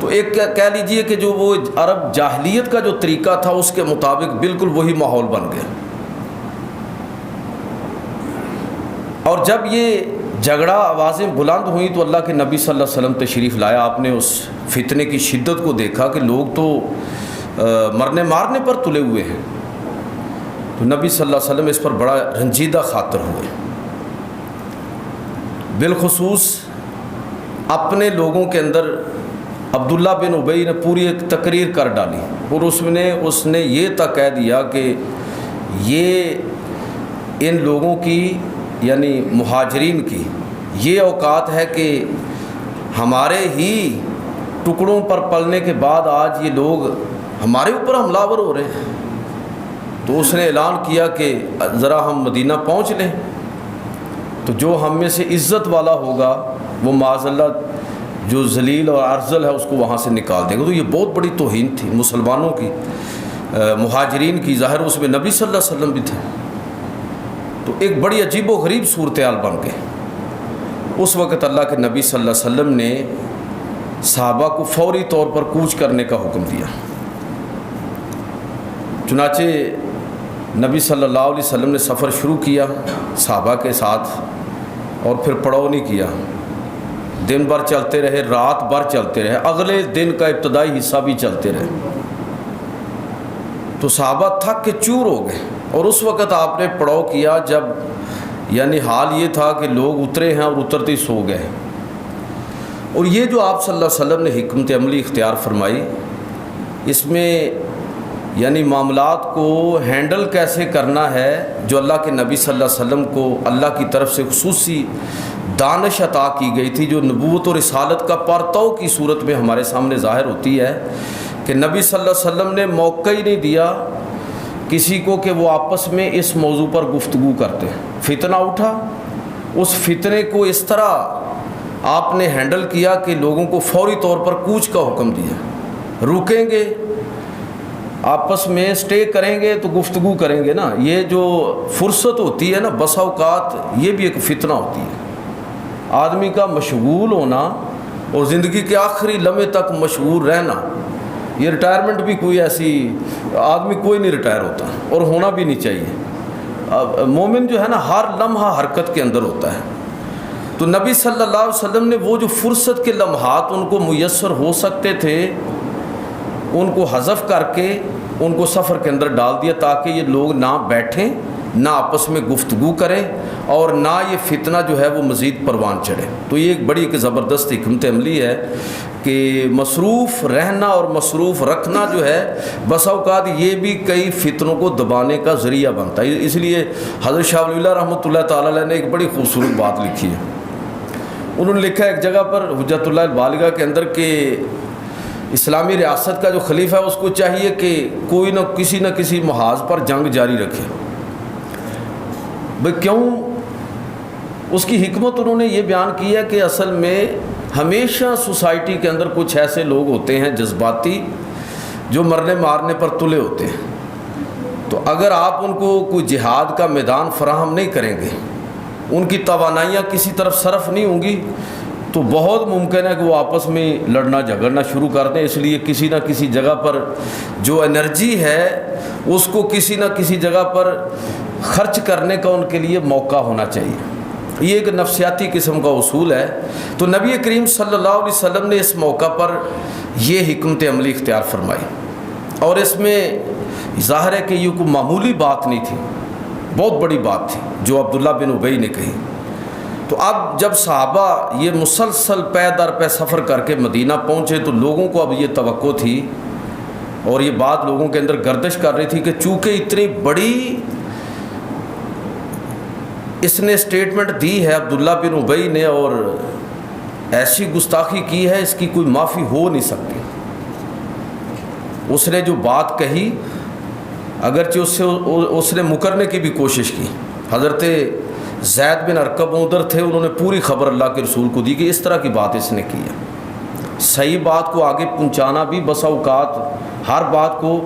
تو ایک کہہ لیجئے کہ جو وہ عرب جاہلیت کا جو طریقہ تھا اس کے مطابق بالکل وہی ماحول بن گیا. اور جب یہ جھگڑا آوازیں بلند ہوئیں تو اللہ کے نبی صلی اللہ علیہ وسلم تشریف لایا. آپ نے اس فتنے کی شدت کو دیکھا کہ لوگ تو مرنے مارنے پر تلے ہوئے ہیں. تو نبی صلی اللہ علیہ وسلم اس پر بڑا رنجیدہ خاطر ہوئے. بالخصوص اپنے لوگوں کے اندر عبداللہ بن ابی نے پوری ایک تقریر کر ڈالی اور اس نے یہ تک کہہ دیا کہ یہ ان لوگوں کی یعنی مہاجرین کی یہ اوقات ہے کہ ہمارے ہی ٹکڑوں پر پلنے کے بعد آج یہ لوگ ہمارے اوپر حملہ آور ہو رہے ہیں. تو اس نے اعلان کیا کہ ذرا ہم مدینہ پہنچ لیں تو جو ہم میں سے عزت والا ہوگا وہ معاذ اللہ جو ذلیل اور ارذل ہے اس کو وہاں سے نکال دیں گے. تو یہ بہت بڑی توہین تھی مسلمانوں کی، مہاجرین کی. ظاہر اس میں نبی صلی اللہ علیہ وسلم بھی تھے. تو ایک بڑی عجیب و غریب صورتحال بن گئی. اس وقت اللہ کے نبی صلی اللہ علیہ وسلم نے صحابہ کو فوری طور پر کوچ کرنے کا حکم دیا. چنانچہ نبی صلی اللہ علیہ وسلم نے سفر شروع کیا صحابہ کے ساتھ اور پھر پڑاؤ نہیں کیا. دن بھر چلتے رہے، رات بھر چلتے رہے، اگلے دن کا ابتدائی حصہ بھی چلتے رہے. تو صحابہ تھک کے چور ہو گئے. اور اس وقت آپ نے پڑاؤ کیا جب یعنی حال یہ تھا کہ لوگ اترے ہیں اور اترتے ہی سو گئے. اور یہ جو آپ صلی اللہ علیہ وسلم نے حکمت عملی اختیار فرمائی، اس میں یعنی معاملات کو ہینڈل کیسے کرنا ہے، جو اللہ کے نبی صلی اللہ علیہ وسلم کو اللہ کی طرف سے خصوصی دانش عطا کی گئی تھی، جو نبوت اور رسالت کا پرتو کی صورت میں ہمارے سامنے ظاہر ہوتی ہے کہ نبی صلی اللہ علیہ وسلم نے موقع ہی نہیں دیا کسی کو کہ وہ آپس میں اس موضوع پر گفتگو کرتے. فتنہ اٹھا، اس فتنے کو اس طرح آپ نے ہینڈل کیا کہ لوگوں کو فوری طور پر کوچ کا حکم دیا. رکیں گے، آپس میں سٹے کریں گے تو گفتگو کریں گے نا. یہ جو فرصت ہوتی ہے نا بسا اوقات یہ بھی ایک فتنہ ہوتی ہے. آدمی کا مشغول ہونا اور زندگی کے آخری لمحے تک مشغول رہنا، یہ ریٹائرمنٹ بھی کوئی ایسی آدمی کوئی نہیں ریٹائر ہوتا اور ہونا بھی نہیں چاہیے. مومن جو ہے نا ہر لمحہ حرکت کے اندر ہوتا ہے. تو نبی صلی اللہ علیہ وسلم نے وہ جو فرصت کے لمحات ان کو میسر ہو سکتے تھے ان کو حذف کر کے ان کو سفر کے اندر ڈال دیا تاکہ یہ لوگ نہ بیٹھیں، نہ آپس میں گفتگو کریں اور نہ یہ فتنہ جو ہے وہ مزید پروان چڑھے. تو یہ ایک بڑی ایک زبردست حکمت عملی ہے کہ مصروف رہنا اور مصروف رکھنا جو ہے بسا اوقات یہ بھی کئی فتنوں کو دبانے کا ذریعہ بنتا ہے. اس لیے حضرت شاہ ولی اللہ رحمۃ اللہ تعالیٰ علیہ نے ایک بڑی خوبصورت بات لکھی ہے. انہوں نے لکھا ایک جگہ پر حجت اللہ البالغہ کے اندر کہ اسلامی ریاست کا جو خلیفہ ہے اس کو چاہیے کہ کوئی نہ کسی محاذ پر جنگ جاری رکھے. بھئی کیوں؟ اس کی حکمت انہوں نے یہ بیان کی ہے کہ اصل میں ہمیشہ سوسائٹی کے اندر کچھ ایسے لوگ ہوتے ہیں جذباتی جو مرنے مارنے پر تلے ہوتے ہیں. تو اگر آپ ان کو کوئی جہاد کا میدان فراہم نہیں کریں گے، ان کی توانائیاں کسی طرف صرف نہیں ہوں گی تو بہت ممکن ہے کہ وہ آپس میں لڑنا جھگڑنا شروع کر دیں. اس لیے کسی نہ کسی جگہ پر جو انرجی ہے اس کو کسی نہ کسی جگہ پر خرچ کرنے کا ان کے لیے موقع ہونا چاہیے. یہ ایک نفسیاتی قسم کا اصول ہے. تو نبی کریم صلی اللہ علیہ وسلم نے اس موقع پر یہ حکمت عملی اختیار فرمائی اور اس میں ظاہر ہے کہ یہ کوئی معمولی بات نہیں تھی، بہت بڑی بات تھی جو عبداللہ بن ابی نے کہی. تو اب جب صحابہ یہ مسلسل پے در پہ سفر کر کے مدینہ پہنچے تو لوگوں کو اب یہ توقع تھی اور یہ بات لوگوں کے اندر گردش کر رہی تھی کہ چونکہ اتنی بڑی اس نے اسٹیٹمنٹ دی ہے عبداللہ بن ابی نے اور ایسی گستاخی کی ہے، اس کی کوئی معافی ہو نہیں سکتی. اس نے جو بات کہی اگرچہ اس نے مکرنے کی بھی کوشش کی. حضرت زید بن ارقم ادھر تھے، انہوں نے پوری خبر اللہ کے رسول کو دی کہ اس طرح کی بات اس نے کی ہے. صحیح بات کو آگے پہنچانا بھی بسا اوقات ہر بات کو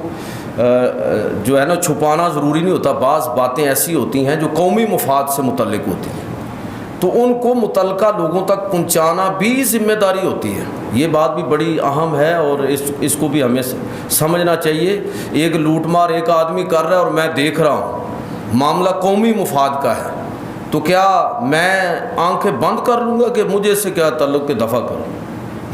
جو ہے نا چھپانا ضروری نہیں ہوتا. بعض باتیں ایسی ہوتی ہیں جو قومی مفاد سے متعلق ہوتی ہیں. تو ان کو متعلقہ لوگوں تک پہنچانا بھی ذمہ داری ہوتی ہے. یہ بات بھی بڑی اہم ہے اور اس کو بھی ہمیں سمجھنا چاہیے. ایک لوٹ مار ایک آدمی کر رہا ہے اور میں دیکھ رہا ہوں, معاملہ قومی مفاد کا ہے, تو کیا میں آنکھیں بند کر لوں گا کہ مجھے اس سے کیا تعلق کہ دفع کروں؟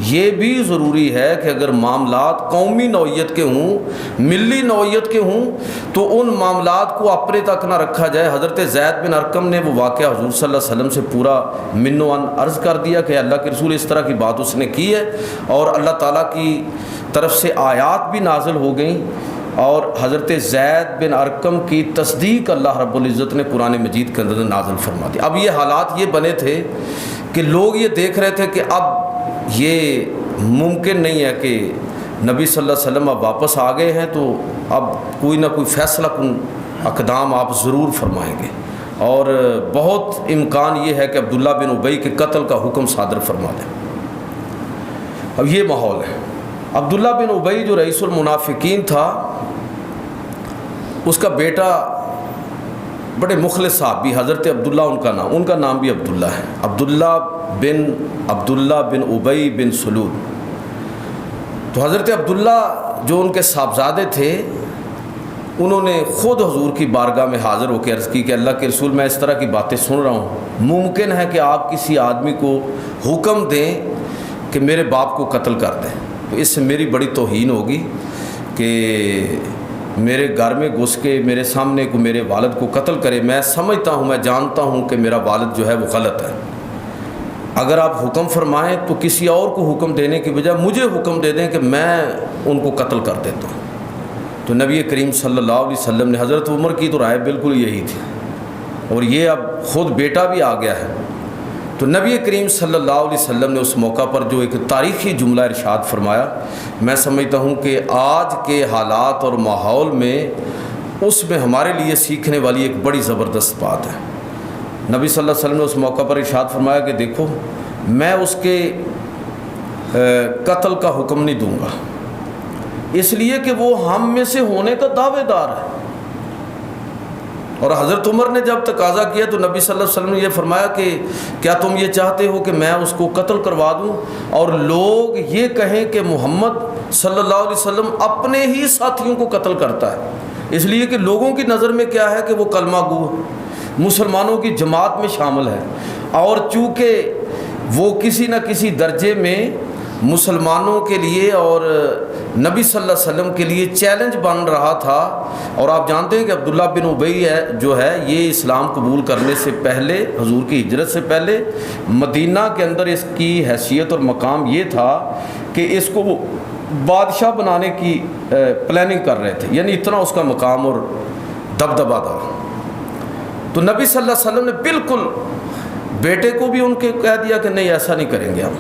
یہ بھی ضروری ہے کہ اگر معاملات قومی نوعیت کے ہوں, ملی نوعیت کے ہوں, تو ان معاملات کو اپنے تک نہ رکھا جائے. حضرت زید بن ارقم نے وہ واقعہ حضور صلی اللہ علیہ وسلم سے پورا من و عن عرض کر دیا کہ اللہ کے رسول اس طرح کی بات اس نے کی ہے, اور اللہ تعالیٰ کی طرف سے آیات بھی نازل ہو گئیں, اور حضرت زید بن ارقم کی تصدیق اللہ رب العزت نے قرآن مجید کے اندر نازل فرما دی. اب یہ حالات یہ بنے تھے کہ لوگ یہ دیکھ رہے تھے کہ اب یہ ممکن نہیں ہے کہ نبی صلی اللہ علیہ وسلم اب واپس آ گئے ہیں تو اب کوئی نہ کوئی فیصلہ کن اقدام آپ ضرور فرمائیں گے, اور بہت امکان یہ ہے کہ عبداللہ بن ابی کے قتل کا حکم صادر فرما دیں. اب یہ ماحول ہے. عبداللہ بن ابی جو رئیس المنافقین تھا, اس کا بیٹا بڑے مخلص صحابی حضرت عبداللہ ان کا نام بھی عبداللہ ہے, عبداللہ بن ابی بن سلول. تو حضرت عبداللہ جو ان کے صاحبزادے تھے, انہوں نے خود حضور کی بارگاہ میں حاضر ہو کے عرض کی کہ اللہ کے رسول میں اس طرح کی باتیں سن رہا ہوں, ممکن ہے کہ آپ کسی آدمی کو حکم دیں کہ میرے باپ کو قتل کر دیں, تو اس سے میری بڑی توہین ہوگی کہ میرے گھر میں گھس کے میرے سامنے کو میرے والد کو قتل کرے. میں سمجھتا ہوں, میں جانتا ہوں کہ میرا والد جو ہے وہ غلط ہے. اگر آپ حکم فرمائیں تو کسی اور کو حکم دینے کی بجائے مجھے حکم دے دیں کہ میں ان کو قتل کر دیتا ہوں. تو نبی کریم صلی اللہ علیہ وسلم نے, حضرت عمر کی تو رائے بالکل یہی تھی, اور یہ اب خود بیٹا بھی آ گیا ہے, تو نبی کریم صلی اللہ علیہ وسلم نے اس موقع پر جو ایک تاریخی جملہ ارشاد فرمایا, میں سمجھتا ہوں کہ آج کے حالات اور ماحول میں اس میں ہمارے لیے سیکھنے والی ایک بڑی زبردست بات ہے. نبی صلی اللہ علیہ وسلم نے اس موقع پر ارشاد فرمایا کہ دیکھو, میں اس کے قتل کا حکم نہیں دوں گا, اس لیے کہ وہ ہم میں سے ہونے کا دعوے دار ہے. اور حضرت عمر نے جب تقاضا کیا تو نبی صلی اللہ علیہ وسلم نے یہ فرمایا کہ کیا تم یہ چاہتے ہو کہ میں اس کو قتل کروا دوں اور لوگ یہ کہیں کہ محمد صلی اللہ علیہ وسلم اپنے ہی ساتھیوں کو قتل کرتا ہے؟ اس لیے کہ لوگوں کی نظر میں کیا ہے کہ وہ کلمہ گو مسلمانوں کی جماعت میں شامل ہے, اور چونکہ وہ کسی نہ کسی درجے میں مسلمانوں کے لیے اور نبی صلی اللہ علیہ وسلم کے لیے چیلنج بن رہا تھا. اور آپ جانتے ہیں کہ عبداللہ بن ابی جو ہے یہ اسلام قبول کرنے سے پہلے, حضور کی ہجرت سے پہلے, مدینہ کے اندر اس کی حیثیت اور مقام یہ تھا کہ اس کو وہ بادشاہ بنانے کی پلاننگ کر رہے تھے, یعنی اتنا اس کا مقام اور دبدبہ تھا. تو نبی صلی اللہ علیہ وسلم نے بالکل بیٹے کو بھی ان کے کہہ دیا کہ نہیں ایسا نہیں کریں گے ہم,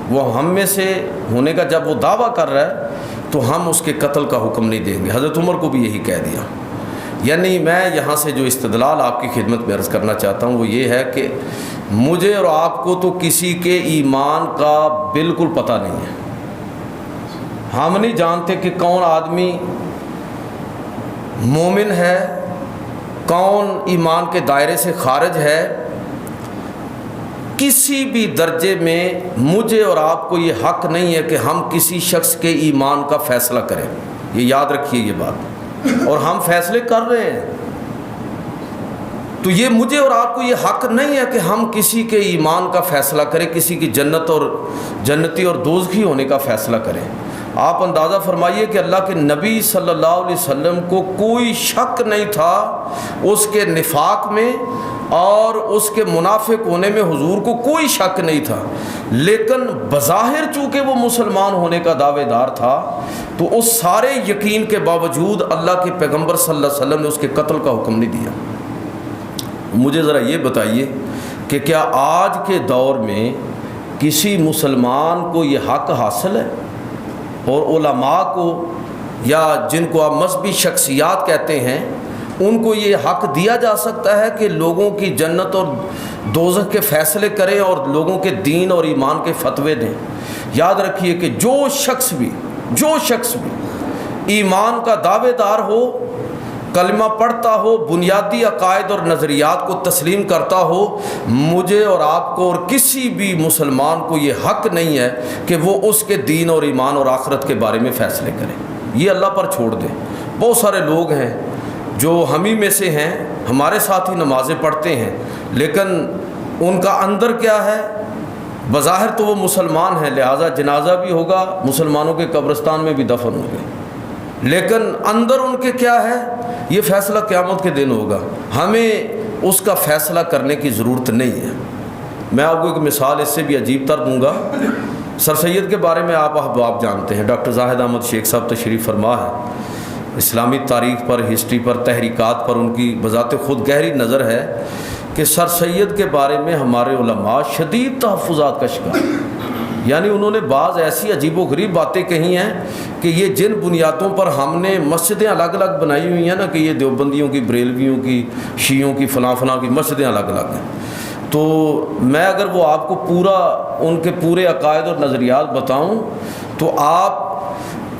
وہ ہم میں سے ہونے کا جب وہ دعویٰ کر رہا ہے تو ہم اس کے قتل کا حکم نہیں دیں گے. حضرت عمر کو بھی یہی کہہ دیا. یعنی میں یہاں سے جو استدلال آپ کی خدمت میں عرض کرنا چاہتا ہوں وہ یہ ہے کہ مجھے اور آپ کو تو کسی کے ایمان کا بالکل پتہ نہیں ہے. ہم نہیں جانتے کہ کون آدمی مومن ہے, کون ایمان کے دائرے سے خارج ہے. کسی بھی درجے میں مجھے اور آپ کو یہ حق نہیں ہے کہ ہم کسی شخص کے ایمان کا فیصلہ کریں. یہ یاد رکھیے یہ بات, اور ہم فیصلے کر رہے ہیں. تو یہ مجھے اور آپ کو یہ حق نہیں ہے کہ ہم کسی کے ایمان کا فیصلہ کریں, کسی کی جنت اور جنتی اور دوزخی ہونے کا فیصلہ کریں. آپ اندازہ فرمائیے کہ اللہ کے نبی صلی اللہ علیہ وسلم کو کوئی شک نہیں تھا اس کے نفاق میں, اور اس کے منافق ہونے میں حضور کو کوئی شک نہیں تھا, لیکن بظاہر چونکہ وہ مسلمان ہونے کا دعوے دار تھا تو اس سارے یقین کے باوجود اللہ کے پیغمبر صلی اللہ علیہ وسلم نے اس کے قتل کا حکم نہیں دیا. مجھے ذرا یہ بتائیے کہ کیا آج کے دور میں کسی مسلمان کو یہ حق حاصل ہے, اور علماء کو یا جن کو آپ مذہبی شخصیات کہتے ہیں ان کو یہ حق دیا جا سکتا ہے کہ لوگوں کی جنت اور دوزخ کے فیصلے کریں اور لوگوں کے دین اور ایمان کے فتوے دیں؟ یاد رکھیے کہ جو شخص بھی ایمان کا دعوے دار ہو کلمہ پڑھتا ہو، بنیادی عقائد اور نظریات کو تسلیم کرتا ہو، مجھے اور آپ کو اور کسی بھی مسلمان کو یہ حق نہیں ہے کہ وہ اس کے دین اور ایمان اور آخرت کے بارے میں فیصلے کرے، یہ اللہ پر چھوڑ دے۔ بہت سارے لوگ ہیں جو ہم ہی میں سے ہیں، ہمارے ساتھ ہی نمازیں پڑھتے ہیں، لیکن ان کا اندر کیا ہے؟ بظاہر تو وہ مسلمان ہیں، لہٰذا جنازہ بھی ہوگا، مسلمانوں کے قبرستان میں بھی دفن ہوں گے، لیکن اندر ان کے کیا ہے؟ یہ فیصلہ قیامت کے دن ہوگا، ہمیں اس کا فیصلہ کرنے کی ضرورت نہیں ہے۔ میں آپ کو ایک مثال اس سے بھی عجیب تر دوں گا۔ سر سید کے بارے میں آپ احباب جانتے ہیں، ڈاکٹر زاہد احمد شیخ صاحب تشریف فرما ہے، اسلامی تاریخ پر، ہسٹری پر، تحریکات پر ان کی بذات خود گہری نظر ہے کہ سر سید کے بارے میں ہمارے علماء شدید تحفظات کا شکار ہیں، یعنی انہوں نے بعض ایسی عجیب و غریب باتیں کہی ہیں کہ یہ جن بنیادوں پر ہم نے مسجدیں الگ الگ بنائی ہوئی ہیں نا، کہ یہ دیوبندیوں کی، بریلویوں کی، شیعوں کی، فلاں فلاں کی مسجدیں الگ الگ ہیں، تو میں اگر وہ آپ کو پورا ان کے پورے عقائد اور نظریات بتاؤں تو آپ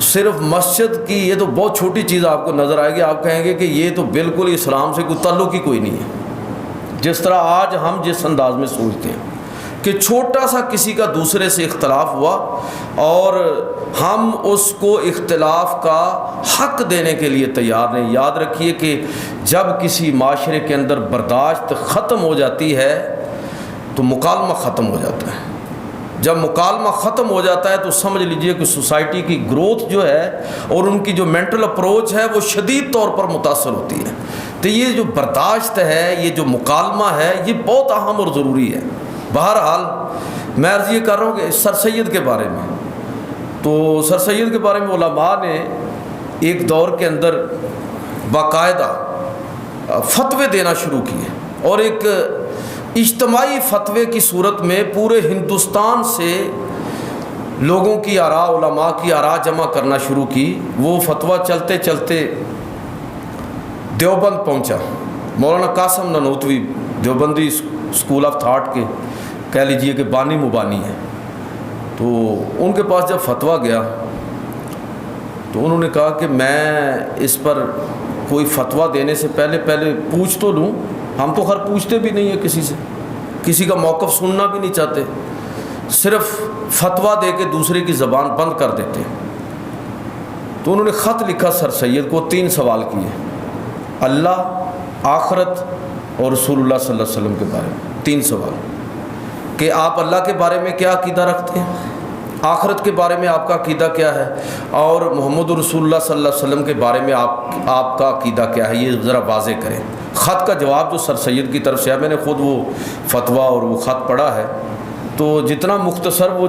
صرف مسجد کی یہ تو بہت چھوٹی چیز آپ کو نظر آئے گی، آپ کہیں گے کہ یہ تو بالکل اسلام سے کوئی تعلق ہی کوئی نہیں ہے۔ جس طرح آج ہم جس انداز میں سوچتے ہیں کہ چھوٹا سا کسی کا دوسرے سے اختلاف ہوا اور ہم اس کو اختلاف کا حق دینے کے لیے تیار نہیں۔ یاد رکھیے کہ جب کسی معاشرے کے اندر برداشت ختم ہو جاتی ہے تو مکالمہ ختم ہو جاتا ہے۔ جب مکالمہ ختم ہو جاتا ہے تو سمجھ لیجئے کہ سوسائٹی کی گروتھ جو ہے اور ان کی جو مینٹل اپروچ ہے وہ شدید طور پر متاثر ہوتی ہے۔ تو یہ جو برداشت ہے، یہ جو مکالمہ ہے، یہ بہت اہم اور ضروری ہے۔ بہرحال میں عرض یہ کر رہا ہوں کہ سر سید کے بارے میں، تو سر سید کے بارے میں علماء نے ایک دور کے اندر باقاعدہ فتوے دینا شروع کیے، اور ایک اجتماعی فتوے کی صورت میں پورے ہندوستان سے لوگوں کی آراء، علماء کی آراء جمع کرنا شروع کی۔ وہ فتویٰ چلتے چلتے دیوبند پہنچا۔ Maulana Qasim Nanautvi Deobandi school of thought کے کہہ لیجئے کہ بانی مبانی ہیں، تو ان کے پاس جب فتویٰ گیا تو انہوں نے کہا کہ میں اس پر کوئی فتویٰ دینے سے پہلے پوچھ تو لوں، ہم تو خیر پوچھتے بھی نہیں ہیں کسی سے، کسی کا موقف سننا بھی نہیں چاہتے، صرف فتویٰ دے کے دوسرے کی زبان بند کر دیتے۔ تو انہوں نے خط لکھا سر سید کو، 3 سوال کیے، اللہ، آخرت اور رسول اللہ صلی اللہ علیہ وسلم کے بارے میں 3 سوال، کہ آپ اللہ کے بارے میں کیا عقیدہ رکھتے ہیں، آخرت کے بارے میں آپ کا عقیدہ کیا ہے، اور محمد رسول اللہ صلی اللہ علیہ وسلم کے بارے میں آپ کا عقیدہ کیا ہے، یہ ذرا واضح کریں۔ خط کا جواب جو سر سید کی طرف سے ہے، میں نے خود وہ فتویٰ اور وہ خط پڑھا ہے، تو جتنا مختصر وہ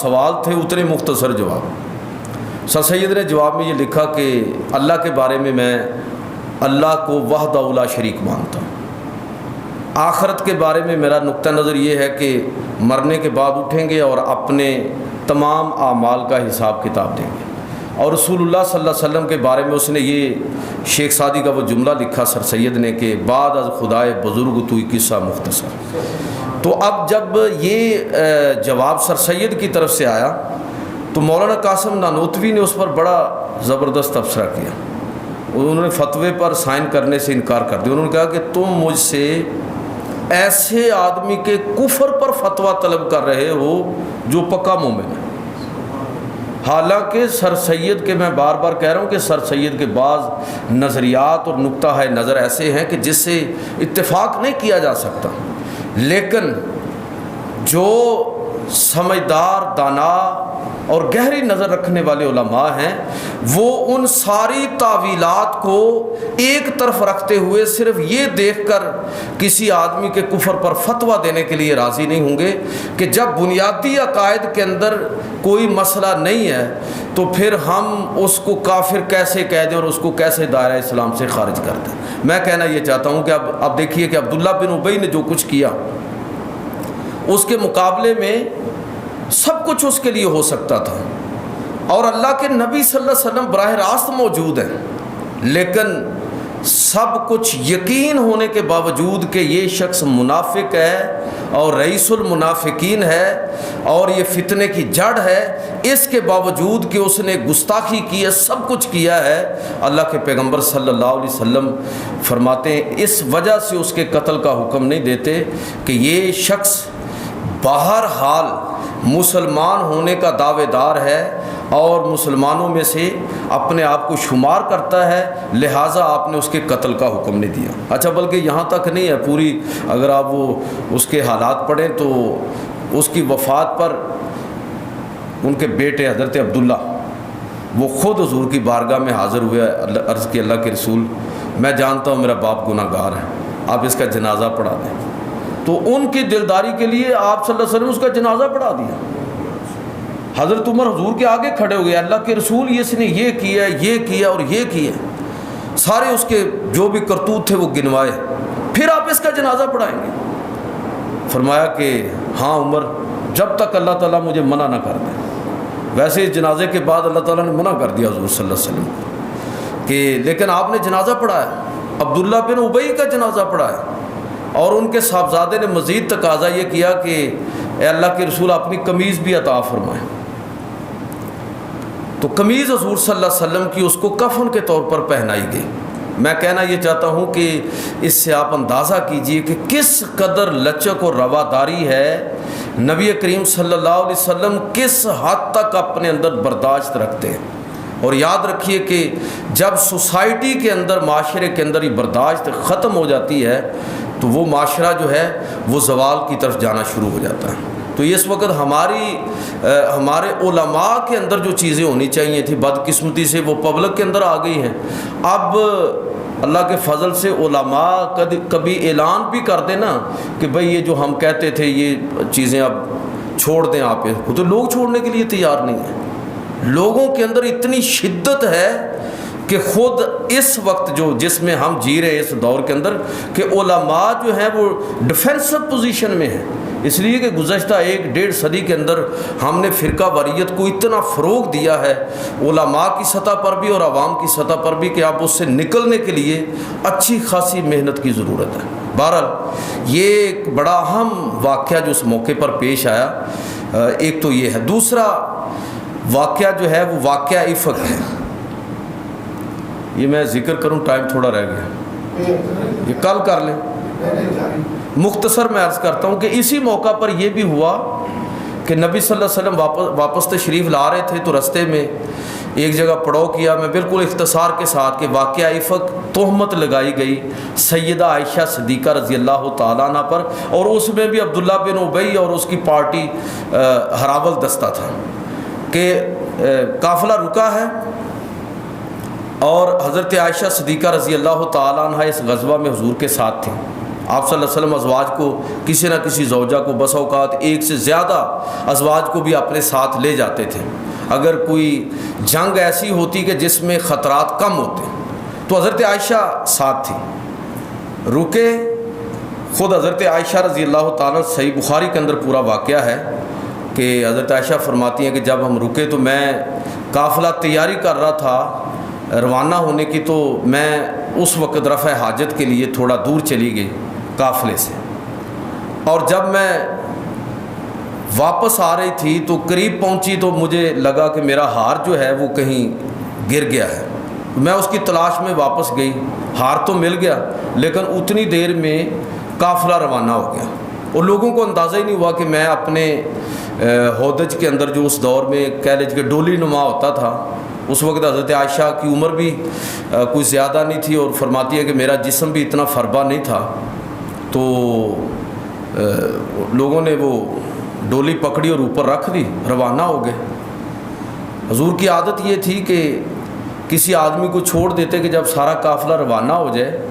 سوال تھے اتنے مختصر جواب۔ سر سید نے جواب میں یہ لکھا کہ اللہ کے بارے میں اللہ کو وحدہ لا شریک مانتا ہوں، آخرت کے بارے میں میرا نقطہ نظر یہ ہے کہ مرنے کے بعد اٹھیں گے اور اپنے تمام اعمال کا حساب کتاب دیں گے، اور رسول اللہ صلی اللہ علیہ وسلم کے بارے میں اس نے یہ شیخ سعدی کا وہ جملہ لکھا سر سید نے کہ بعد از خدائے بزرگ توئی قصہ مختصر۔ تو اب جب یہ جواب سر سید کی طرف سے آیا تو مولانا قاسم نانوتوی نے اس پر بڑا زبردست تبصرہ کیا، انہوں نے فتوے پر سائن کرنے سے انکار کر دیا۔ انہوں نے کہا کہ تم مجھ سے ایسے آدمی کے کفر پر فتویٰ طلب کر رہے ہو جو پکا مومن ہے، حالانکہ سر سید کے، میں بار بار کہہ رہا ہوں کہ سر سید کے بعض نظریات اور نقطہ ہے نظر ایسے ہیں کہ جس سے اتفاق نہیں کیا جا سکتا، لیکن جو سمجھدار، دانا اور گہری نظر رکھنے والے علماء ہیں وہ ان ساری تعویلات کو ایک طرف رکھتے ہوئے صرف یہ دیکھ کر کسی آدمی کے کفر پر فتویٰ دینے کے لیے راضی نہیں ہوں گے کہ جب بنیادی عقائد کے اندر کوئی مسئلہ نہیں ہے تو پھر ہم اس کو کافر کیسے کہہ دیں اور اس کو کیسے دائرہ اسلام سے خارج کر دیں۔ میں کہنا یہ چاہتا ہوں کہ اب دیکھیے کہ عبداللہ بن ابی نے جو کچھ کیا اس کے مقابلے میں سب کچھ اس کے لیے ہو سکتا تھا، اور اللہ کے نبی صلی اللہ علیہ وسلم براہ راست موجود ہیں، لیکن سب کچھ یقین ہونے کے باوجود کہ یہ شخص منافق ہے اور رئیس المنافقین ہے اور یہ فتنے کی جڑ ہے، اس کے باوجود کہ اس نے گستاخی کی ہے، سب کچھ کیا ہے، اللہ کے پیغمبر صلی اللہ علیہ وسلم فرماتے ہیں اس وجہ سے اس کے قتل کا حکم نہیں دیتے کہ یہ شخص بہرحال مسلمان ہونے کا دعوے دار ہے اور مسلمانوں میں سے اپنے آپ کو شمار کرتا ہے، لہٰذا آپ نے اس کے قتل کا حکم نہیں دیا۔ اچھا، بلکہ یہاں تک نہیں ہے، پوری اگر آپ وہ اس کے حالات پڑھیں تو اس کی وفات پر ان کے بیٹے حضرت عبداللہ وہ خود حضور کی بارگاہ میں حاضر ہوئے، عرض کی اللہ کے رسول میں جانتا ہوں میرا باپ گناہ گار ہے، آپ اس کا جنازہ پڑھا دیں۔ تو ان کی دلداری کے لیے آپ صلی اللہ علیہ وسلم اس کا جنازہ پڑھا دیا۔ حضرت عمر حضور کے آگے کھڑے ہو گئے، اللہ کے رسول اس نے یہ کیا، یہ کیا اور یہ کیا، سارے اس کے جو بھی کرتوت تھے وہ گنوائے، پھر آپ اس کا جنازہ پڑھائیں گے؟ فرمایا کہ ہاں عمر، جب تک اللہ تعالیٰ مجھے منع نہ کر دے۔ ویسے اس جنازے کے بعد اللہ تعالیٰ نے منع کر دیا حضور صلی اللہ علیہ وسلم کہ لیکن آپ نے جنازہ پڑھایا، عبداللہ بن ابی کا جنازہ پڑھایا، اور ان کے صاحبزادے نے مزید تقاضا یہ کیا کہ اے اللہ کے رسول اپنی قمیض بھی عطا فرمائیں۔ تو قمیض حضور صلی اللہ علیہ وسلم کی اس کو کفن کے طور پر پہنائی گئی۔ میں کہنا یہ چاہتا ہوں کہ اس سے آپ اندازہ کیجئے کہ کس قدر لچک اور رواداری ہے، نبی کریم صلی اللہ علیہ وسلم کس حد تک اپنے اندر برداشت رکھتے ہیں۔ اور یاد رکھیے کہ جب سوسائٹی کے اندر، معاشرے کے اندر یہ برداشت ختم ہو جاتی ہے تو وہ معاشرہ جو ہے وہ زوال کی طرف جانا شروع ہو جاتا ہے۔ تو اس وقت ہمارے علماء کے اندر جو چیزیں ہونی چاہیے تھی، بدقسمتی سے وہ پبلک کے اندر آ گئی ہیں۔ اب اللہ کے فضل سے علماء کبھی اعلان بھی کر دیں نا کہ بھئی یہ جو ہم کہتے تھے یہ چیزیں اب چھوڑ دیں آپ، تو لوگ چھوڑنے کے لیے تیار نہیں ہیں۔ لوگوں کے اندر اتنی شدت ہے کہ خود اس وقت جس میں ہم جی رہے ہیں اس دور کے اندر، کہ علماء جو ہیں وہ ڈیفینسو پوزیشن میں ہیں، اس لیے کہ گزشتہ 1-1.5 صدی کے اندر ہم نے فرقہ واریت کو اتنا فروغ دیا ہے علماء کی سطح پر بھی اور عوام کی سطح پر بھی کہ آپ اس سے نکلنے کے لیے اچھی خاصی محنت کی ضرورت ہے۔ بہرحال یہ ایک بڑا اہم واقعہ جو اس موقع پر پیش آیا، ایک تو یہ ہے۔ دوسرا واقعہ جو ہے وہ واقعہ افق ہے۔ یہ میں ذکر کروں، ٹائم تھوڑا رہ گیا، یہ کل کر لیں۔ مختصر میں عرض کرتا ہوں کہ اسی موقع پر یہ بھی ہوا کہ نبی صلی اللہ علیہ وسلم واپس تشریف لا رہے تھے تو رستے میں ایک جگہ پڑاؤ کیا۔ میں بالکل اختصار کے ساتھ کہ واقعہ افق تہمت لگائی گئی سیدہ عائشہ صدیقہ رضی اللہ تعالیٰ عنہ پر، اور اس میں بھی عبداللہ بن ابی اور اس کی پارٹی ہراول دستہ تھا کہ قافلہ رکا ہے اور حضرت عائشہ صدیقہ رضی اللہ تعالیٰ عنہ اس غزوہ میں حضور کے ساتھ تھیں۔ آپ صلی اللہ علیہ وسلم ازواج کو، کسی نہ کسی زوجہ کو، بس اوقات ایک سے زیادہ ازواج کو بھی اپنے ساتھ لے جاتے تھے۔ اگر کوئی جنگ ایسی ہوتی کہ جس میں خطرات کم ہوتے تو حضرت عائشہ ساتھ تھی۔ رکے خود حضرت عائشہ رضی اللہ تعالیٰ، صحیح بخاری کے اندر پورا واقعہ ہے کہ حضرت عائشہ فرماتی ہیں کہ جب ہم رکے تو میں قافلہ تیاری کر رہا تھا روانہ ہونے کی، تو میں اس وقت رفع حاجت کے لیے تھوڑا دور چلی گئی قافلے سے، اور جب میں واپس آ رہی تھی تو قریب پہنچی تو مجھے لگا کہ میرا ہار جو ہے وہ کہیں گر گیا ہے۔ میں اس کی تلاش میں واپس گئی، ہار تو مل گیا لیکن اتنی دیر میں قافلہ روانہ ہو گیا، اور لوگوں کو اندازہ ہی نہیں ہوا کہ میں اپنے ہودج کے اندر، جو اس دور میں کہہ لیجیے کہ ڈولی نما ہوتا تھا، اس وقت حضرت عائشہ کی عمر بھی کوئی زیادہ نہیں تھی، اور فرماتی ہے کہ میرا جسم بھی اتنا فربا نہیں تھا، تو لوگوں نے وہ ڈولی پکڑی اور اوپر رکھ دی، روانہ ہو گئے۔ حضور کی عادت یہ تھی کہ کسی آدمی کو چھوڑ دیتے کہ جب سارا قافلہ روانہ ہو جائے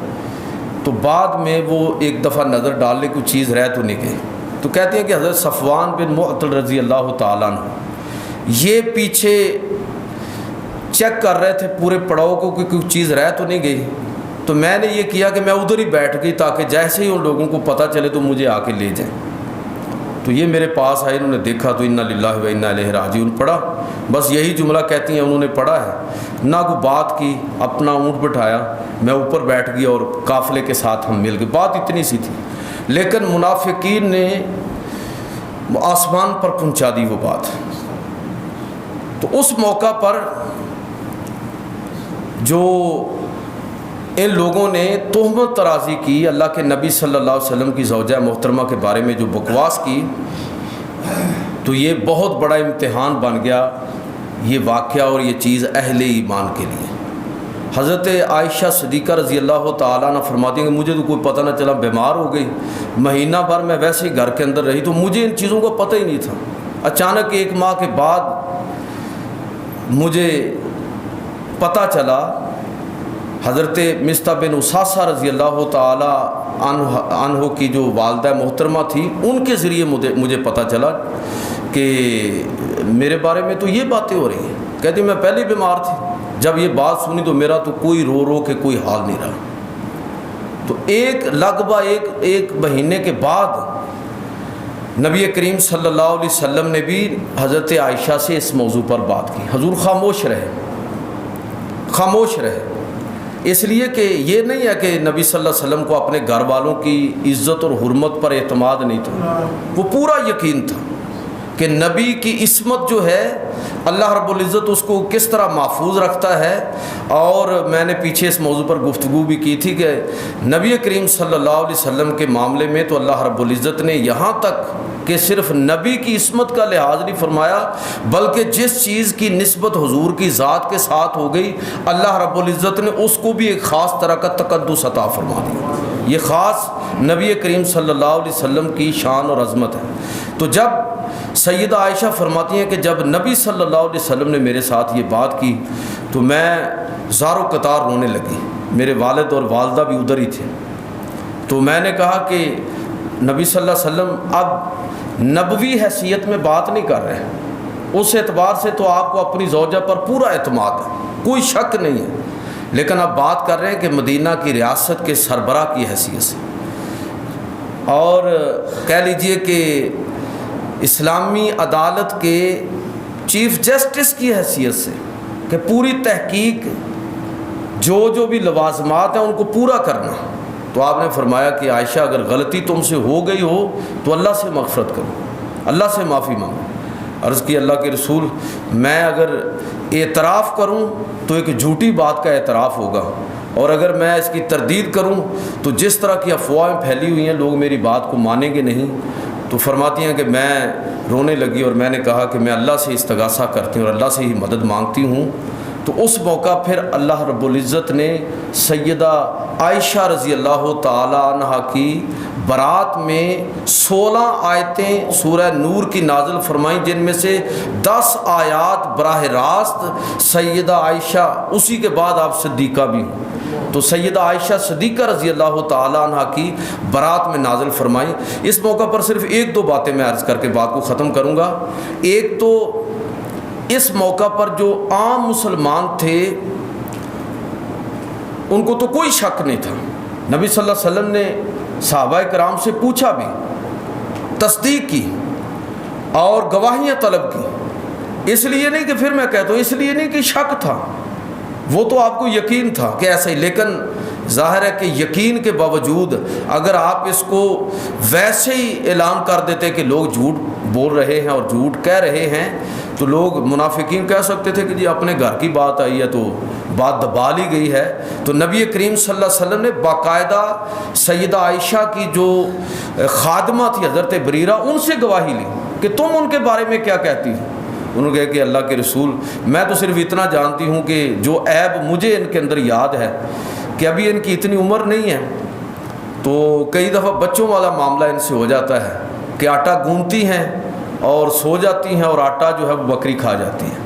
تو بعد میں وہ ایک دفعہ نظر ڈال لے کوئی چیز رہ تو نہیں گئی۔ تو کہتے ہیں کہ حضرت صفوان بن معطل رضی اللہ تعالیٰ عنہ یہ پیچھے چیک کر رہے تھے پورے پڑاؤ کو کہ کوئی چیز رہ تو نہیں گئی، تو میں نے یہ کیا کہ میں ادھر ہی بیٹھ گئی تاکہ جیسے ہی ان لوگوں کو پتہ چلے تو مجھے آ کے لے جائیں۔ تو یہ میرے پاس آئے، انہوں نے دیکھا تو انا للہ و انا الیہ راجعون پڑھا، بس یہی جملہ کہتی ہیں انہوں نے پڑھا ہے، نہ کوئی بات کی، اپنا اونٹ بٹھایا، میں اوپر بیٹھ گیا اور قافلے کے ساتھ ہم مل گئے، بات اتنی سی تھی، لیکن منافقین نے آسمان پر پہنچا دی وہ بات۔ تو اس موقع پر جو ان لوگوں نے تہمت ترازی کی اللہ کے نبی صلی اللہ علیہ وسلم کی زوجہ محترمہ کے بارے میں، جو بکواس کی، تو یہ بہت بڑا امتحان بن گیا یہ واقعہ اور یہ چیز اہل ایمان کے لیے۔ حضرت عائشہ صدیقہ رضی اللہ تعالیٰ عنہ فرماتی ہیں کہ مجھے تو کوئی پتہ نہ چلا، بیمار ہو گئی، مہینہ بھر میں ویسے ہی گھر کے اندر رہی تو مجھے ان چیزوں کا پتہ ہی نہیں تھا۔ اچانک 1 ماہ کے بعد مجھے پتہ چلا، حضرت مصطح بن اساسہ رضی اللہ تعالی عنہ کی جو والدہ محترمہ تھی، ان کے ذریعے مجھے پتہ چلا کہ میرے بارے میں تو یہ باتیں ہو رہی ہیں۔ کہتی میں پہلے ہی بیمار تھی، جب یہ بات سنی تو میرا تو کوئی رو کے کوئی حال نہیں رہا۔ تو لگ بھگ ایک مہینے کے بعد نبی کریم صلی اللہ علیہ وسلم نے بھی حضرت عائشہ سے اس موضوع پر بات کی۔ حضور خاموش رہے، اس لیے کہ یہ نہیں ہے کہ نبی صلی اللہ علیہ وسلم کو اپنے گھر والوں کی عزت اور حرمت پر اعتماد نہیں تھا، وہ پورا یقین تھا کہ نبی کی عصمت جو ہے اللہ رب العزت اس کو کس طرح محفوظ رکھتا ہے۔ اور میں نے پیچھے اس موضوع پر گفتگو بھی کی تھی کہ نبی کریم صلی اللہ علیہ وسلم کے معاملے میں تو اللہ رب العزت نے یہاں تک کہ صرف نبی کی عصمت کا لحاظ نہیں فرمایا، بلکہ جس چیز کی نسبت حضور کی ذات کے ساتھ ہو گئی اللہ رب العزت نے اس کو بھی ایک خاص طرح کا تقدس عطا فرما دیا۔ یہ خاص نبی کریم صلی اللہ علیہ وسلم کی شان اور عظمت ہے۔ تو جب سیدہ عائشہ فرماتی ہیں کہ جب نبی صلی اللہ علیہ وسلم نے میرے ساتھ یہ بات کی تو میں زار و قطار رونے لگی، میرے والد اور والدہ بھی ادھر ہی تھے۔ تو میں نے کہا کہ نبی صلی اللہ علیہ وسلم اب نبوی حیثیت میں بات نہیں کر رہے، اس اعتبار سے تو آپ کو اپنی زوجہ پر پورا اعتماد ہے، کوئی شک نہیں ہے، لیکن اب بات کر رہے ہیں کہ مدینہ کی ریاست کے سربراہ کی حیثیت سے، اور کہہ لیجئے کہ اسلامی عدالت کے چیف جسٹس کی حیثیت سے، کہ پوری تحقیق جو بھی لوازمات ہیں ان کو پورا کرنا۔ تو آپ نے فرمایا کہ عائشہ اگر غلطی تم سے ہو گئی ہو تو اللہ سے مغفرت کرو، اللہ سے معافی مانگو۔ عرض کی اللہ کے رسول، میں اگر اعتراف کروں تو ایک جھوٹی بات کا اعتراف ہوگا، اور اگر میں اس کی تردید کروں تو جس طرح کی افواہیں پھیلی ہوئی ہیں لوگ میری بات کو مانیں گے نہیں۔ تو فرماتی ہیں کہ میں رونے لگی اور میں نے کہا کہ میں اللہ سے استغاثہ کرتی ہوں اور اللہ سے ہی مدد مانگتی ہوں۔ تو اس موقع پھر اللہ رب العزت نے سیدہ عائشہ رضی اللہ تعالی عنہ کی برات میں 16 آیتیں سورہ نور کی نازل فرمائیں، جن میں سے 10 آیات براہ راست سیدہ عائشہ، اسی کے بعد آپ صدیقہ بھی ہوں، تو سیدہ عائشہ صدیقہ رضی اللہ تعالی عنہ کی برات میں نازل فرمائیں۔ اس موقع پر صرف 1-2 باتیں میں عرض کر کے بات کو ختم کروں گا۔ ایک تو اس موقع پر جو عام مسلمان تھے ان کو تو کوئی شک نہیں تھا، نبی صلی اللہ علیہ وسلم نے صحابہ کرام سے پوچھا بھی، تصدیق کی اور گواہیاں طلب کی، اس لیے نہیں کہ پھر میں کہتا ہوں، اس لیے نہیں کہ شک تھا، وہ تو آپ کو یقین تھا کہ ایسا ہی، لیکن ظاہر ہے کہ یقین کے باوجود اگر آپ اس کو ویسے ہی اعلان کر دیتے کہ لوگ جھوٹ بول رہے ہیں اور جھوٹ کہہ رہے ہیں، تو لوگ منافقین کہہ سکتے تھے کہ جی اپنے گھر کی بات آئی ہے تو بات دبا لی گئی ہے۔ تو نبی کریم صلی اللہ علیہ وسلم نے باقاعدہ سیدہ عائشہ کی جو خادمہ تھی حضرت بریرہ، ان سے گواہی لی کہ تم ان کے بارے میں کیا کہتی ہو۔ انہوں نے کہا کہ اللہ کے رسول، میں تو صرف اتنا جانتی ہوں کہ جو عیب مجھے ان کے اندر یاد ہے کہ ابھی ان کی اتنی عمر نہیں ہے، تو کئی دفعہ بچوں والا معاملہ ان سے ہو جاتا ہے کہ آٹا گوندتی ہیں اور سو جاتی ہیں اور آٹا جو ہے وہ بکری کھا جاتی ہے۔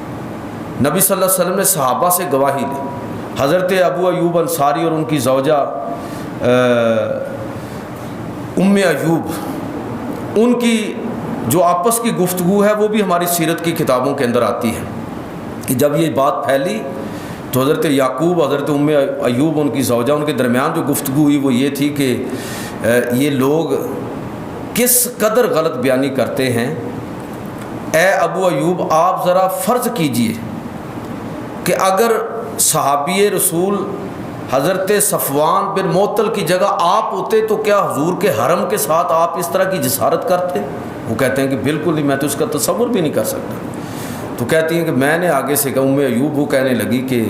نبی صلی اللہ علیہ وسلم نے صحابہ سے گواہی لی، حضرت ابو ایوب انصاری اور ان کی زوجہ ام ایوب، ان کی جو آپس کی گفتگو ہے وہ بھی ہماری سیرت کی کتابوں کے اندر آتی ہے کہ جب یہ بات پھیلی تو حضرت یعقوب، حضرت ام ایوب ان کی زوجہ، ان کے درمیان جو گفتگو ہوئی وہ یہ تھی کہ یہ لوگ کس قدر غلط بیانی کرتے ہیں۔ اے ابو ایوب آپ ذرا فرض کیجئے کہ اگر صحابی رسول حضرت صفوان بن معطل کی جگہ آپ ہوتے تو کیا حضور کے حرم کے ساتھ آپ اس طرح کی جسارت کرتے؟ وہ کہتے ہیں کہ بالکل نہیں، میں تو اس کا تصور بھی نہیں کر سکتا۔ تو کہتی ہیں کہ میں نے آگے سے کہا ام ایوب وہ کہنے لگی کہ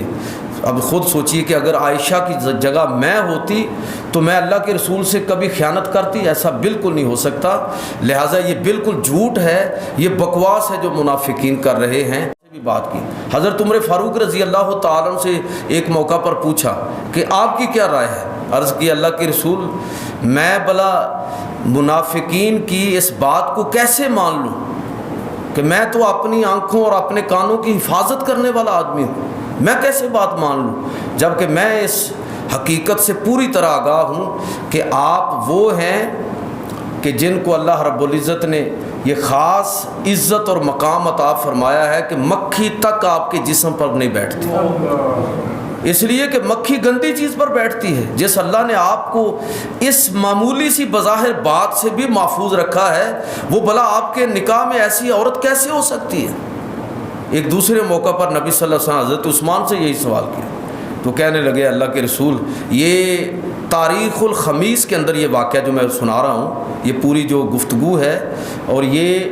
اب خود سوچیے کہ اگر عائشہ کی جگہ میں ہوتی تو میں اللہ کے رسول سے کبھی خیانت کرتی؟ ایسا بالکل نہیں ہو سکتا، لہٰذا یہ بالکل جھوٹ ہے، یہ بکواس ہے جو منافقین کر رہے ہیں۔ بھی بات کی حضرت عمر فاروق رضی اللہ تعالیٰ عنہ سے ایک موقع پر پوچھا کہ آپ کی کیا رائے ہے؟ عرض کی اللہ کے رسول میں بلا منافقین کی اس بات کو کیسے مان لوں کہ میں تو اپنی آنکھوں اور اپنے کانوں کی حفاظت کرنے والا آدمی ہوں، میں کیسے بات مان لوں جبکہ میں اس حقیقت سے پوری طرح آگاہ ہوں کہ آپ وہ ہیں کہ جن کو اللہ رب العزت نے یہ خاص عزت اور مقام عطا فرمایا ہے کہ مکھی تک آپ کے جسم پر نہیں بیٹھتی، اس لیے کہ مکھی گندی چیز پر بیٹھتی ہے۔ جس اللہ نے آپ کو اس معمولی سی بظاہر بات سے بھی محفوظ رکھا ہے، وہ بھلا آپ کے نکاح میں ایسی عورت کیسے ہو سکتی ہے؟ ایک دوسرے موقع پر نبی صلی اللہ علیہ وسلم حضرت عثمان سے یہی سوال کیا تو کہنے لگے اللہ کے رسول یہ تاریخ الخمیس کے اندر یہ واقعہ جو میں سنا رہا ہوں، یہ پوری جو گفتگو ہے اور یہ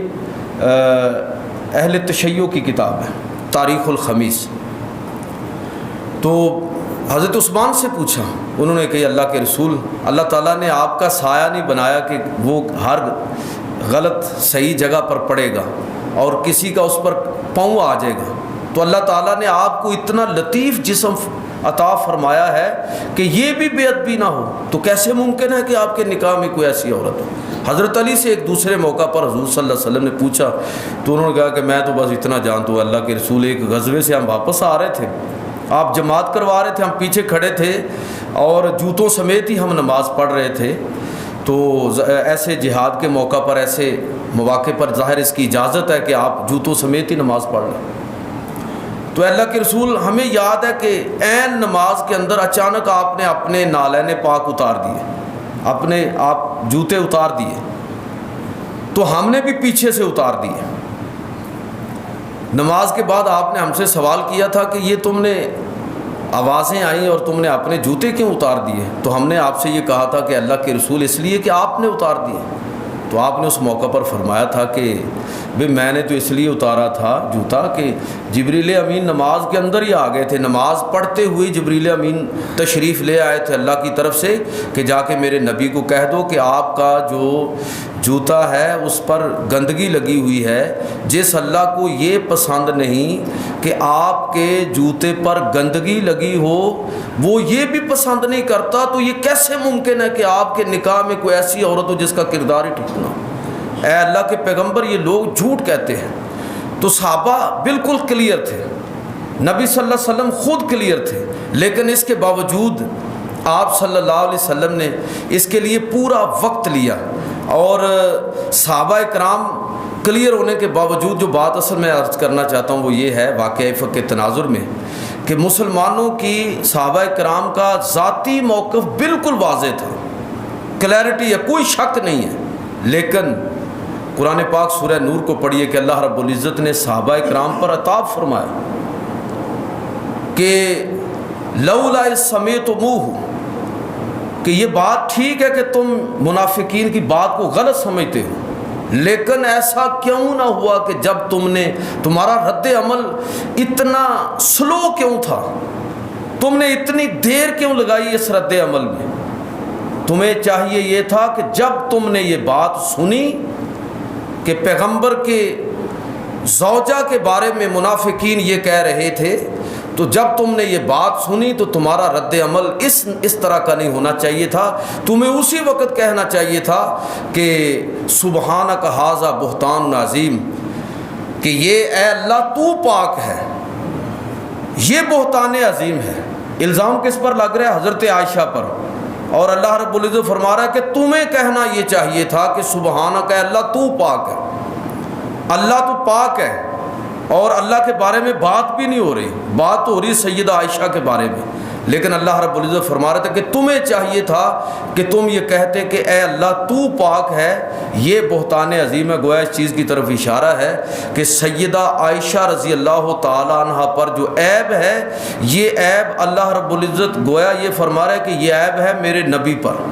اہل تشیع کی کتاب ہے تاریخ الخمیس۔ تو حضرت عثمان سے پوچھا، انہوں نے کہا اللہ کے رسول اللہ تعالیٰ نے آپ کا سایہ نہیں بنایا کہ وہ ہر غلط صحیح جگہ پر پڑے گا اور کسی کا اس پر پاؤں آ جائے گا، تو اللہ تعالیٰ نے آپ کو اتنا لطیف جسم عطا فرمایا ہے کہ یہ بھی بے ادبی نہ ہو، تو کیسے ممکن ہے کہ آپ کے نکاح میں کوئی ایسی عورت ہو؟ حضرت علی سے ایک دوسرے موقع پر حضور صلی اللہ علیہ وسلم نے پوچھا تو انہوں نے کہا کہ میں تو بس اتنا جانتا ہوں اللہ کے رسول ایک غزوے سے ہم واپس آ رہے تھے، آپ جماعت کروا رہے تھے، ہم پیچھے کھڑے تھے اور جوتوں سمیت ہی ہم نماز پڑھ رہے تھے، تو ایسے جہاد کے موقع پر ایسے مواقع پر ظاہر اس کی اجازت ہے کہ آپ جوتوں سمیت ہی نماز پڑھ لیں۔ تو اللہ کے رسول ہمیں یاد ہے کہ عین نماز کے اندر اچانک آپ نے اپنے نالین پاک اتار دیے، آپ جوتے اتار دیے، تو ہم نے بھی پیچھے سے اتار دیے۔ نماز کے بعد آپ نے ہم سے سوال کیا تھا کہ یہ تم نے آوازیں آئیں اور تم نے اپنے جوتے کیوں اتار دیے؟ تو ہم نے آپ سے یہ کہا تھا کہ اللہ کے رسول اس لیے کہ آپ نے اتار دیے۔ تو آپ نے اس موقع پر فرمایا تھا کہ بھئی میں نے تو اس لیے اتارا تھا جوتا کہ جبریل امین نماز کے اندر ہی آ گئے تھے، نماز پڑھتے ہوئے جبریل امین تشریف لے آئے تھے اللہ کی طرف سے کہ جا کے میرے نبی کو کہہ دو کہ آپ کا جو جوتا ہے اس پر گندگی لگی ہوئی ہے، جس اللہ کو یہ پسند نہیں کہ آپ کے جوتے پر گندگی لگی ہو وہ یہ بھی پسند نہیں کرتا، تو یہ کیسے ممکن ہے کہ آپ کے نکاح میں کوئی ایسی عورت ہو جس کا کردار ہی ٹھیک نہ ہو؟ اے اللہ کے پیغمبر یہ لوگ جھوٹ کہتے ہیں۔ تو صحابہ بالکل کلیئر تھے، نبی صلی اللہ علیہ وسلم خود کلیئر تھے، لیکن اس کے باوجود آپ صلی اللہ علیہ وسلم نے اس کے لیے پورا وقت لیا، اور صحابہ کرام کلیئر ہونے کے باوجود جو بات اصل میں عرض کرنا چاہتا ہوں وہ یہ ہے واقعہ فقہ تناظر میں کہ مسلمانوں کی صحابہ کرام کا ذاتی موقف بالکل واضح تھا، کلیئرٹی ہے، کوئی شک نہیں ہے، لیکن قرآن پاک سورہ نور کو پڑھیے کہ اللہ رب العزت نے صحابہ کرام پر عطاب فرمایا کہ لولا اذ سمعتموہ، کہ یہ بات ٹھیک ہے کہ تم منافقین کی بات کو غلط سمجھتے ہو، لیکن ایسا کیوں نہ ہوا کہ جب تمہارا رد عمل اتنا سلو کیوں تھا، تم نے اتنی دیر کیوں لگائی اس رد عمل میں؟ تمہیں چاہیے یہ تھا کہ جب تم نے یہ بات سنی کہ پیغمبر کے زوجہ کے بارے میں منافقین یہ کہہ رہے تھے، تو جب تم نے یہ بات سنی تو تمہارا رد عمل اس طرح کا نہیں ہونا چاہیے تھا، تمہیں اسی وقت کہنا چاہیے تھا کہ سبحانک ھذا بہتان عظیم، کہ یہ اے اللہ تو پاک ہے، یہ بہتان عظیم ہے۔ الزام کس پر لگ رہا ہے؟ حضرت عائشہ پر، اور اللہ رب العزت فرما رہا ہے کہ تمہیں کہنا یہ چاہیے تھا کہ سبحانک اے اللہ تو پاک ہے، اللہ تو پاک ہے، اور اللہ کے بارے میں بات بھی نہیں ہو رہی، بات تو ہو رہی سیدہ عائشہ کے بارے میں، لیکن اللہ رب العزت فرما رہے تھے کہ تمہیں چاہیے تھا کہ تم یہ کہتے کہ اے اللہ تو پاک ہے. یہ بہتان عظیم ہے. گویا اس چیز کی طرف اشارہ ہے کہ سیدہ عائشہ رضی اللہ تعالی عنہ پر جو عیب ہے, یہ عیب اللہ رب العزت گویا یہ فرما رہا ہے کہ یہ عیب ہے میرے نبی پر,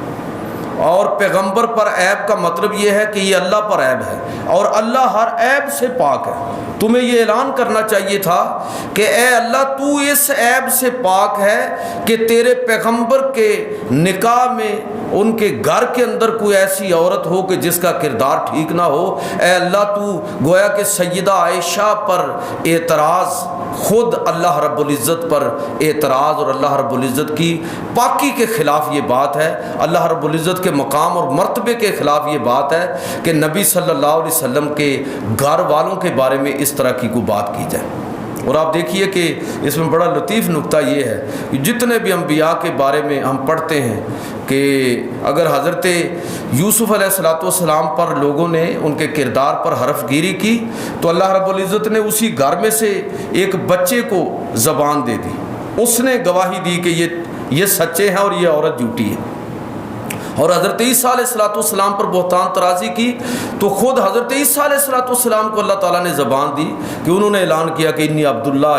اور پیغمبر پر عیب کا مطلب یہ ہے کہ یہ اللہ پر عیب ہے, اور اللہ ہر عیب سے پاک ہے. تمہیں یہ اعلان کرنا چاہیے تھا کہ اے اللہ تو اس عیب سے پاک ہے کہ تیرے پیغمبر کے نکاح میں ان کے گھر کے اندر کوئی ایسی عورت ہو کہ جس کا کردار ٹھیک نہ ہو. اے اللہ تو گویا کہ سیدہ عائشہ پر اعتراض خود اللہ رب العزت پر اعتراض اور اللہ رب العزت کی پاکی کے خلاف یہ بات ہے, اللہ رب العزت کے مقام اور مرتبے کے خلاف یہ بات ہے کہ نبی صلی اللہ علیہ وسلم کے گھر والوں کے بارے میں اس طرح کی کوئی بات کی جائے. اور آپ دیکھیے کہ اس میں بڑا لطیف نکتہ یہ ہے کہ جتنے بھی انبیاء کے بارے میں ہم پڑھتے ہیں کہ اگر حضرت یوسف علیہ السلام پر لوگوں نے ان کے کردار پر حرف گیری کی تو اللہ رب العزت نے اسی گھر میں سے ایک بچے کو زبان دے دی, اس نے گواہی دی کہ یہ سچے ہیں اور یہ عورت جھوٹی ہے. اور حضرت عیسیٰ علیہ السلام پر بہتان ترازی کی تو خود حضرت عیسیٰ علیہ السلام کو اللہ تعالیٰ نے زبان دی کہ انہوں نے اعلان کیا کہ انی عبداللہ,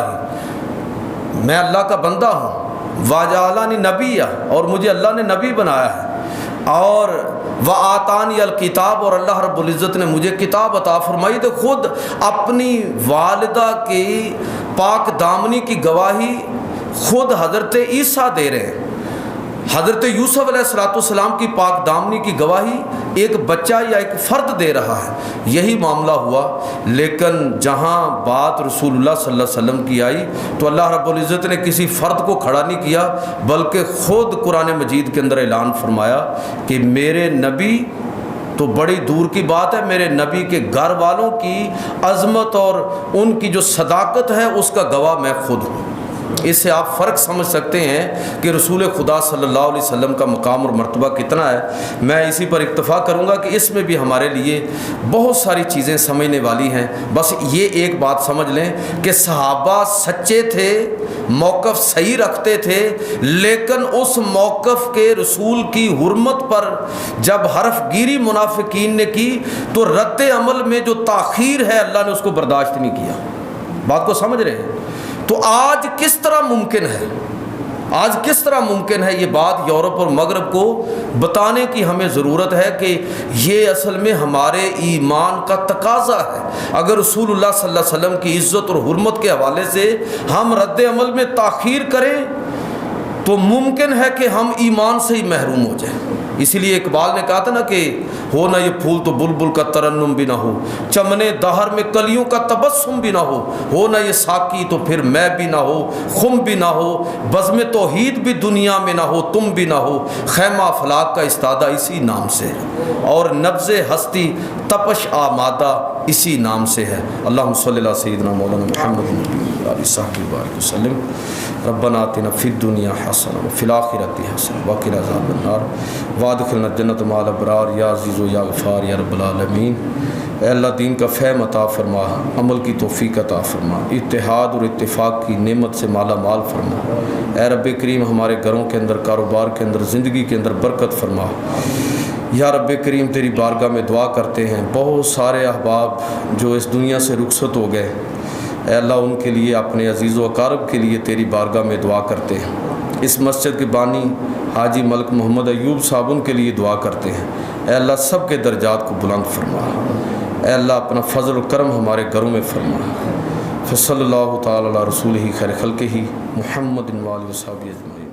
میں اللہ کا بندہ ہوں, واجعلنی نبی, اور مجھے اللہ نے نبی بنایا ہے, اور وآتانی الکتاب, اور اللہ رب العزت نے مجھے کتاب عطا فرمائی. تو خود اپنی والدہ کی پاک دامنی کی گواہی خود حضرت عیسیٰ دے رہے ہیں. حضرت یوسف علیہ السلام کی پاک دامنی کی گواہی ایک بچہ یا ایک فرد دے رہا ہے. یہی معاملہ ہوا, لیکن جہاں بات رسول اللہ صلی اللہ علیہ وسلم کی آئی تو اللہ رب العزت نے کسی فرد کو کھڑا نہیں کیا, بلکہ خود قرآن مجید کے اندر اعلان فرمایا کہ میرے نبی تو بڑی دور کی بات ہے, میرے نبی کے گھر والوں کی عظمت اور ان کی جو صداقت ہے اس کا گواہ میں خود ہوں. اس سے آپ فرق سمجھ سکتے ہیں کہ رسول خدا صلی اللہ علیہ وسلم کا مقام اور مرتبہ کتنا ہے. میں اسی پر اکتفا کروں گا کہ اس میں بھی ہمارے لیے بہت ساری چیزیں سمجھنے والی ہیں. بس یہ ایک بات سمجھ لیں کہ صحابہ سچے تھے, موقف صحیح رکھتے تھے, لیکن اس موقف کے رسول کی حرمت پر جب حرف گیری منافقین نے کی تو رد عمل میں جو تاخیر ہے اللہ نے اس کو برداشت نہیں کیا. بات کو سمجھ رہے ہیں؟ تو آج کس طرح ممکن ہے, آج کس طرح ممکن ہے یہ بات یورپ اور مغرب کو بتانے کی ہمیں ضرورت ہے کہ یہ اصل میں ہمارے ایمان کا تقاضا ہے. اگر رسول اللہ صلی اللہ علیہ وسلم کی عزت اور حرمت کے حوالے سے ہم رد عمل میں تاخیر کریں تو ممکن ہے کہ ہم ایمان سے ہی محروم ہو جائیں. اسی لیے اقبال نے کہا تھا نا کہ ہو نہ یہ پھول تو بلبل کا ترنم بھی نہ ہو, چمنے دہر میں کلیوں کا تبسم بھی نہ ہو نہ یہ ساقی تو پھر میں بھی نہ ہو, خم بھی نہ ہو, بزم توحید بھی دنیا میں نہ ہو, تم بھی نہ ہو, خیمہ افلاک کا استادہ اسی نام سے ہے, اور نبض ہستی تپش آمادہ اسی نام سے ہے. اللہم صلی اللہ سیدنا مولانا محمد علیہ صاحب بارک وسلم. ربنا آتنا فی الدنیا حسنہ وفی الآخرۃ حسنہ وقنا عذاب النار وادخلنا الجنۃ مع الابرار یا عزیز و یا غفار یا رب العالمین. اے اللہ دین کا فہم عطا فرما, عمل کی توفیق عطا فرما, اتحاد اور اتفاق کی نعمت سے مالا مال فرما. اے رب کریم ہمارے گھروں کے اندر, کاروبار کے اندر, زندگی کے اندر برکت فرما. یا رب کریم تیری بارگاہ میں دعا کرتے ہیں, بہت سارے احباب جو اس دنیا سے رخصت ہو گئے, اے اللہ ان کے لیے, اپنے عزیز و اقارب کے لیے تیری بارگاہ میں دعا کرتے ہیں. اس مسجد کے بانی حاجی ملک محمد ایوب صاحب ان کے لیے دعا کرتے ہیں. اے اللہ سب کے درجات کو بلند فرما. اے اللہ اپنا فضل و کرم ہمارے گھروں میں فرما. فصلی اللہ تعالی علی رسولہ خیر خلقہ محمد و آلہ و صحبہ اجمعین.